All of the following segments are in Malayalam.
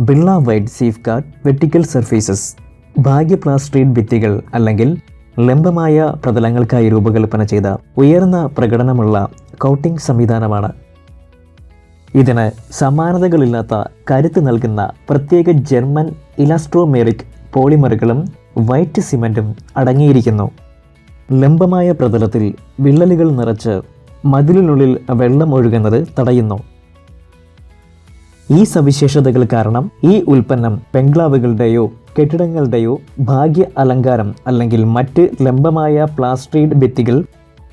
Birla white safe guard vertical surfaces ഭാഗ്യ പ്ലാസ്ട്രീഡ് ഭിത്തികൾ അല്ലെങ്കിൽ ലംബമായ പ്രതലങ്ങൾക്കായി രൂപകൽപ്പന ചെയ്ത ഉയർന്ന പ്രകടനമുള്ള കോട്ടിംഗ് സംവിധാനമാണ്. ഇതിന് സമാനതകളില്ലാത്ത കരുത്ത് നൽകുന്ന പ്രത്യേക ജർമ്മൻ ഇലാസ്ട്രോമെറിക് പോളിമറുകളും വൈറ്റ് സിമൻറ്റും അടങ്ങിയിരിക്കുന്നു. ലംബമായ പ്രതലത്തിൽ വിള്ളലുകൾ നിറച്ച് മതിലിനുള്ളിൽ വെള്ളം ഒഴുകുന്നത് തടയുന്നു. ഈ സവിശേഷതകൾ കാരണം ഈ ഉൽപ്പന്നം ബംഗ്ലാവുകളുടെയോ കെട്ടിടങ്ങളുടെയോ ഭാഗ്യ അലങ്കാരം അല്ലെങ്കിൽ മറ്റ് ലംബമായ പ്ലാസ്ട്രീഡ് ഭിത്തികൾ,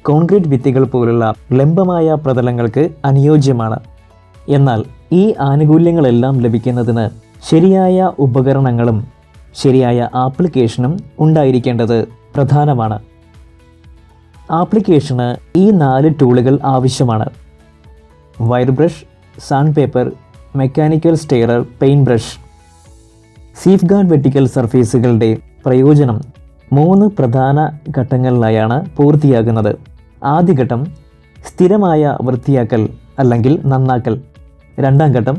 കോൺക്രീറ്റ് ഭിത്തികൾ പോലുള്ള ലംബമായ പ്രതലങ്ങൾക്ക് അനുയോജ്യമാണ്. എന്നാൽ ഈ ആനുകൂല്യങ്ങളെല്ലാം ലഭിക്കുന്നതിന് ശരിയായ ഉപകരണങ്ങളും ശരിയായ ആപ്ലിക്കേഷനും ഉണ്ടായിരിക്കേണ്ടത് പ്രധാനമാണ്. ആപ്ലിക്കേഷന് ഈ 4 ടൂളുകൾ ആവശ്യമാണ്: wire brush, sand paper, mechanical stirrer, paint brush. Safe guard vertical സർഫേസുകളുടെ പ്രയോജനം 3 പ്രധാന ഘട്ടങ്ങളിലായാണ് പൂർത്തിയാകുന്നത്. ആദ്യ ഘട്ടം സ്ഥിരമായ വൃത്തിയാക്കൽ അല്ലെങ്കിൽ നന്നാക്കൽ. രണ്ടാം ഘട്ടം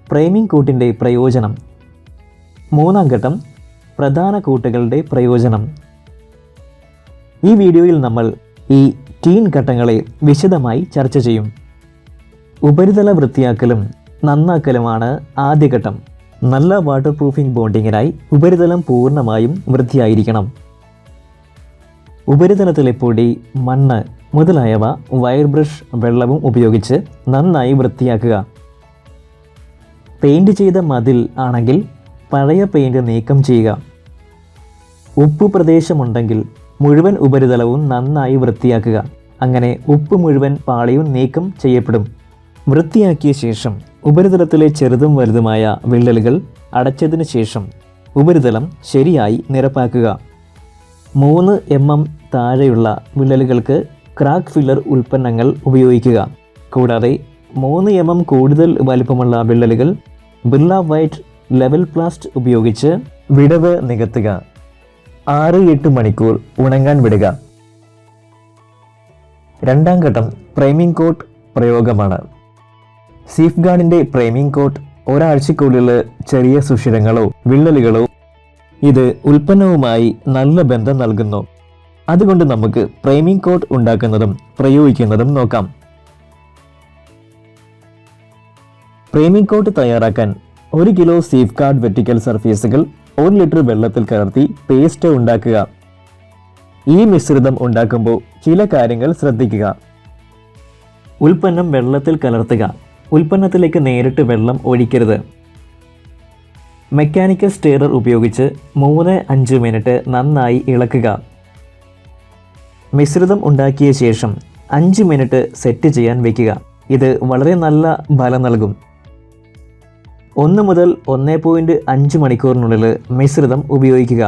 പ്രൈമിംഗ് കോട്ടിൻ്റെ പ്രയോജനം. മൂന്നാം ഘട്ടം പ്രധാന കോട്ടുകളുടെ പ്രയോജനം. ഈ വീഡിയോയിൽ നമ്മൾ ഈ ടീൻ ഘട്ടങ്ങളെ വിശദമായി ചർച്ച ചെയ്യും. ഉപരിതല വൃത്തിയാക്കലും നന്നാക്കലുമാണ് ആദ്യഘട്ടം. നല്ല വാട്ടർ പ്രൂഫിംഗ് ബോണ്ടിങ്ങിനായി ഉപരിതലം പൂർണ്ണമായും വൃത്തിയായിരിക്കണം. ഉപരിതലത്തിലെ പൊടി, മണ്ണ് മുതലായവ വയർ ബ്രഷ് വെള്ളവും ഉപയോഗിച്ച് നന്നായി വൃത്തിയാക്കുക. പെയിൻറ് ചെയ്ത മതിൽ ആണെങ്കിൽ പഴയ പെയിൻറ് നീക്കം ചെയ്യുക. ഉപ്പ് പ്രദേശമുണ്ടെങ്കിൽ മുഴുവൻ ഉപരിതലവും നന്നായി വൃത്തിയാക്കുക. അങ്ങനെ ഉപ്പ് മുഴുവൻ പാളിയും നീക്കം ചെയ്യപ്പെടും. വൃത്തിയാക്കിയ ശേഷം ഉപരിതലത്തിലെ ചെറുതും വലുതുമായ വിള്ളലുകൾ അടച്ചതിന് ശേഷം ഉപരിതലം ശരിയായി നിരപ്പാക്കുക. 3 mm താഴെയുള്ള വിള്ളലുകൾക്ക് ക്രാക്ക് ഫില്ലർ ഉൽപ്പന്നങ്ങൾ ഉപയോഗിക്കുക. കൂടാതെ 3 mm കൂടുതൽ വലിപ്പമുള്ള വിള്ളലുകൾ ബിർള വൈറ്റ് ലെവൽ പ്ലാസ്റ്റ് ഉപയോഗിച്ച് വിടവ് നികത്തുക. 6-8 മണിക്കൂർ ഉണങ്ങാൻ വിടുക. രണ്ടാം ഘട്ടം പ്രൈമിംഗ് കോട്ട് പ്രയോഗമാണ്. സേഫ് ഗാർഡിൻ്റെ പ്രൈമിംഗ് കോട്ട് ഒരാഴ്ചയ്ക്കുള്ളിൽ ചെറിയ സുഷിരങ്ങളോ വിള്ളലുകളോ ഇത് ഉൽപ്പന്നവുമായി നല്ല ബന്ധം നൽകുന്നു. അതുകൊണ്ട് നമുക്ക് പ്രൈമിംഗ് കോട്ട് ഉണ്ടാക്കുന്നതും പ്രയോഗിക്കുന്നതും നോക്കാം. പ്രൈമിംഗ് കോട്ട് തയ്യാറാക്കാൻ 1 കിലോ സേഫ് ഗാർഡ് വെർട്ടിക്കൽ സർഫേസുകൾ 1 ലിറ്റർ വെള്ളത്തിൽ കലർത്തി പേസ്റ്റ് ഉണ്ടാക്കുക. ഈ മിശ്രിതം ഉണ്ടാക്കുമ്പോൾ ചില കാര്യങ്ങൾ ശ്രദ്ധിക്കുക. ഉൽപ്പന്നം വെള്ളത്തിൽ കലർത്തുക. ഉൽപ്പന്നത്തിലേക്ക് നേരിട്ട് വെള്ളം ഒഴിക്കരുത്. മെക്കാനിക്കൽ സ്റ്റെയറർ ഉപയോഗിച്ച് 3-5 മിനിറ്റ് നന്നായി ഇളക്കുക. മിശ്രിതം ഉണ്ടാക്കിയ ശേഷം 5 മിനിറ്റ് സെറ്റ് ചെയ്യാൻ വയ്ക്കുക. ഇത് വളരെ നല്ല ഫലം നൽകും. 1 മുതൽ 1.5 മണിക്കൂറിനുള്ളിൽ മിശ്രിതം ഉപയോഗിക്കുക.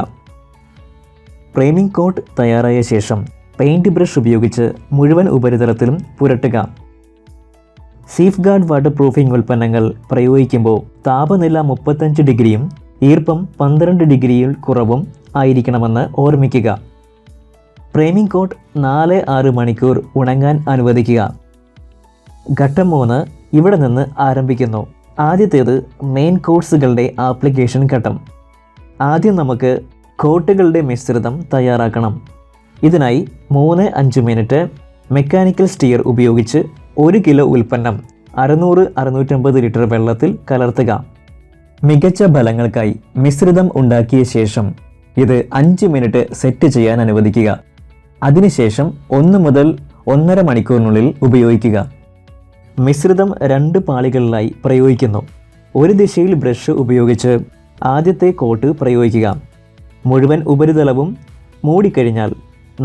പ്രൈമിംഗ് കോട്ട് തയ്യാറായ ശേഷം പെയിൻറ് ബ്രഷ് ഉപയോഗിച്ച് മുഴുവൻ ഉപരിതലത്തിലും പുരട്ടുക. സേഫ് ഗാർഡ് വാട്ടർ പ്രൂഫിംഗ് ഉൽപ്പന്നങ്ങൾ പ്രയോഗിക്കുമ്പോൾ താപനില 35 ഡിഗ്രിയും ഈർപ്പം 12 ഡിഗ്രിയിൽ കുറവും ആയിരിക്കണമെന്ന് ഓർമ്മിക്കുക. പ്രൈമിംഗ് കോട്ട് 4-6 മണിക്കൂർ ഉണങ്ങാൻ അനുവദിക്കുക. ഘട്ടം 3 ഇവിടെ നിന്ന് ആരംഭിക്കുന്നു. ആദ്യത്തേത് മെയിൻ കോഴ്സുകളുടെ ആപ്ലിക്കേഷൻ ഘട്ടം. ആദ്യം നമുക്ക് കോട്ടുകളുടെ മിശ്രിതം തയ്യാറാക്കണം. ഇതിനായി 3-5 മിനിറ്റ് മെക്കാനിക്കൽ സ്റ്റെയർ ഉപയോഗിച്ച് 1 കിലോ ഉൽപ്പന്നം 600-650 ലിറ്റർ വെള്ളത്തിൽ കലർത്തുക. മികച്ച ഫലങ്ങൾക്കായി മിശ്രിതം ഉണ്ടാക്കിയ ശേഷം ഇത് 5 മിനിറ്റ് സെറ്റ് ചെയ്യാൻ അനുവദിക്കുക. അതിനുശേഷം 1 മുതൽ 1.5 മണിക്കൂറിനുള്ളിൽ ഉപയോഗിക്കുക. മിശ്രിതം 2 പാളികളിലായി പ്രയോഗിക്കുന്നു. ഒരു ദിശയിൽ ബ്രഷ് ഉപയോഗിച്ച് ആദ്യത്തെ കോട്ട് പ്രയോഗിക്കുക. മുഴുവൻ ഉപരിതലവും മൂടിക്കഴിഞ്ഞാൽ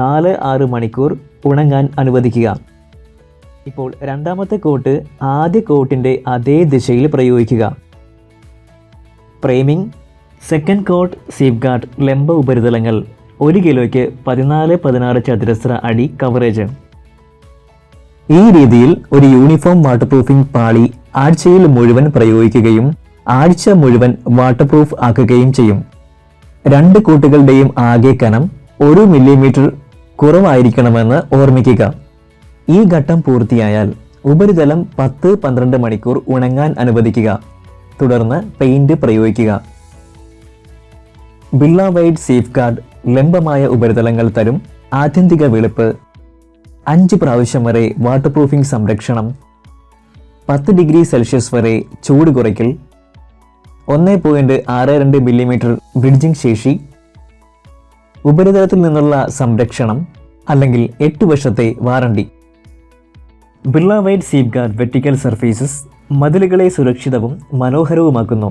4-6 മണിക്കൂർ ഉണങ്ങാൻ അനുവദിക്കുക. ഇപ്പോൾ രണ്ടാമത്തെ കോട്ട് ആദ്യ കോട്ടിൻ്റെ അതേ ദിശയിൽ പ്രയോഗിക്കുക. Priming, second coat safeguard ലംബ ഉപരിതലങ്ങൾ 1 കിലോയ്ക്ക് 14-16 ചതുരശ്ര അടി കവറേജ്. ഈ രീതിയിൽ ഒരു യൂണിഫോം വാട്ടർ പ്രൂഫിംഗ് പാളി ആഴ്ചയിൽ മുഴുവൻ പ്രയോഗിക്കുകയും ആഴ്ച മുഴുവൻ വാട്ടർ പ്രൂഫ് ആക്കുകയും ചെയ്യും. 2 കൂട്ടുകളുടെയും ആകെ കനം 1 മില്ലിമീറ്റർ കുറവായിരിക്കണമെന്ന് ഓർമ്മിക്കുക. ഈ ഘട്ടം പൂർത്തിയായാൽ ഉപരിതലം 10-12 മണിക്കൂർ ഉണങ്ങാൻ അനുവദിക്കുക. തുടർന്ന് പെയിന്റ് പ്രയോഗിക്കുക. ബിർള വൈറ്റ് സേഫ് ഗാർഡ് ലംബമായ ഉപരിതലങ്ങൾ തരും ആത്യന്തിക വെളുപ്പ്, 5 പ്രാവശ്യം വരെ വാട്ടർ പ്രൂഫിംഗ് സംരക്ഷണം, 10 ഡിഗ്രി സെൽഷ്യസ് വരെ ചൂട് കുറയ്ക്കൽ, 1.62 മില്ലിമീറ്റർ ബ്രിഡ്ജിംഗ് ശേഷി, ഉപരിതലത്തിൽ നിന്നുള്ള സംരക്ഷണം അല്ലെങ്കിൽ 8 വർഷത്തെ warranty. Birla white safe guard vertical surfaces മതിലുകളെ സുരക്ഷിതവും മനോഹരവുമാക്കുന്നു.